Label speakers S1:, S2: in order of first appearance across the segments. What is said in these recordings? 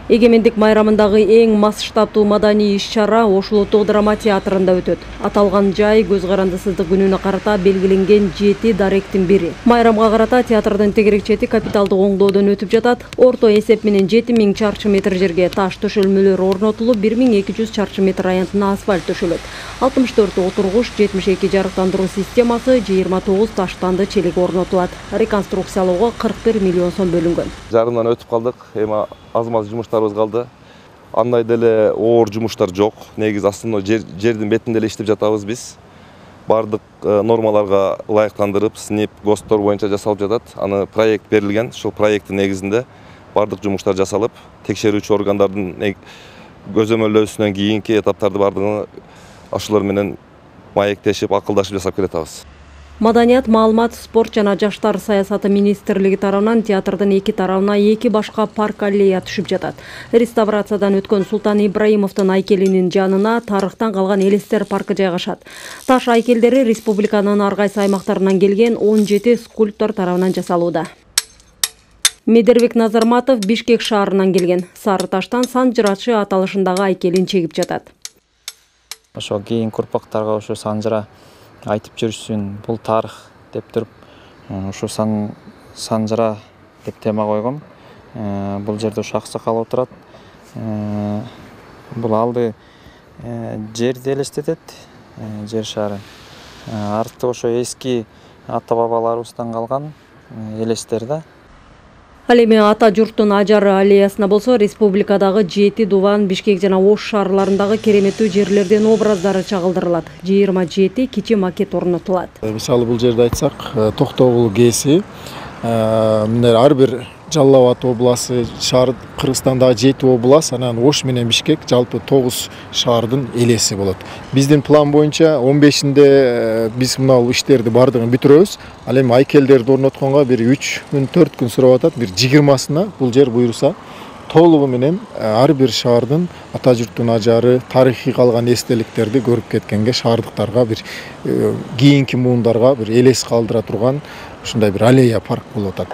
S1: Эгемендик майрамындагы эң масштабтуу маданий иш-чара Ош улуттук драма театрында өтөт. Аталган жай көз карандысыздык күнүнө карата белгиленген 7 даректин бири. Майрамга карата театрдын тегерек чети капиталдык оңдоодон өтүп жатат. Орто эсеп менен 7000 чарчы метр жерге таш төшөлмөлөр орнотулуп, 1200 чарчы метр аянтына асфальт төшөлөт. 64 отургуч, 72 жарыктандыруу системасы, 29 таштанды челек орнотулат. Реконструкциялоого 41 миллион сом бөлүнгөн.
S2: Жарымдан өтүп калдык. Эми аз-маз жумуштарыбыз калды. Андай деле оор жумуштар жок. Негизи астында жердин бетинде эле иштеп жатабыз биз. Бардык нормаларга ылайыктандырып, СНИП, ГОСТтор боюнча жасалып жатат. Аны проект берилген. Ушул проекттин негизинде бардык жумуштар жасалып, текшерүүчү органдардын көзөмөлдөөсүнөн кийинки этаптарды бардыгын ошолор менен маектешип, акылдашып жасап келатабыз.
S1: Маданият, маалымат, спорт жана жаштар саясаты министрлиги тарабынан театрдын эки тарабына 2 башка парк аллея түшүп жатат. Реставрациядан өткөн Султан Ибраимовдун айкелинин жанына тарыхтан калган элестер паркы жайгашат. Таш айкелдери республиканын ар кайсы аймактарынан келген 17 скульптор тарабынан жасалууда. Медербек Назарматов Бишкек шаарынан келген. Сары таштан Санжырачы аталышындагы айкелин чегип жатат.
S3: Ошо кийинки урпактарга ошо Санжыра айтып жүрсүн, бул тарых деп туруп, ушу Санжыра деп тема койгом. Бул жерде ушу аксакал отурат. Бул алды жерди элестетет, жер шары. Арты ошо эски ата бабаларыбыздан калган элестер да.
S1: Ал эми ата журттун ажары аллеясына болсо республикадагы 7 Дуван, Бишкек жана Ош шаарларындагы кереметтүү жерлерден образдары чагылдырылат. 27 кичи макет орнотулат.
S4: Мисалы бул жерде айтсак, Токтогул КээСи, мына ар бир Жалал Абад обласы, шаар Кыргызстандагы 7 облас, анан Ош менен Бишкек жалпы 9 шаардын элеси болот. Биздин план боюнча 15-нде биз мына иштерди бардыгын бүтүрөбүз. Ал эми айкелдерди орнотконго бир 3 күн, 4 күн сурап атат. Бир 20-сына бул жер буйруса толугу менен ар бир шаардын ата журттун ажары, тарыхый калган эстеликтерди көрүп кеткенге, шаардыктарга бир кийинки муундарга бир элес калтыра турган ушундай бир аллея парк болуп атат.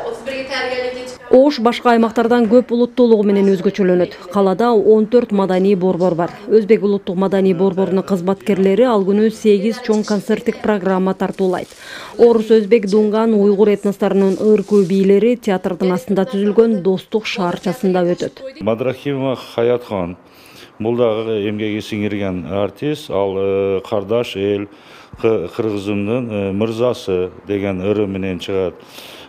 S1: Ош башка аймактардан көп улуттуулугу менен өзгөчөлөнөт. Калада 14 маданий борбор бар. Өзбек улуттук маданий борборунун кызматкерлери ал күнү 8 чоң концерттик программа тартуулайт. Орус, өзбек, дунган, уйгур этносторунун ыркуу бийлери театрдын астында түзүлгөн Достук шаарчасында өтөт.
S5: Мадрахимова Хаятхан бул дагы эмгеги сиңирген артист, ал кардаш эл кыргызымдын мырзасы деген ыры менен чыгат.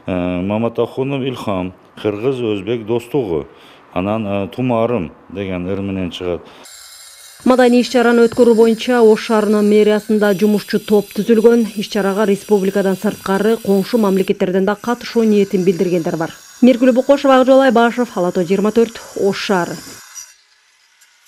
S5: Маматахунов Илхам кыргыз өзбек достугу, анан Тумарым деген ыр менен чыгат.
S1: Маданий иш-чараны өткөрүү боюнча Ош шаарынын мэриясында жумушчу топ түзүлгөн. Иш-чарага республикадан сырткары коңшу мамлекеттерден да катышуу ниетин билдиргендер бар. Меркуль Букошева, Акжол Айбашев, Ала-тоо 24, Ош шаары.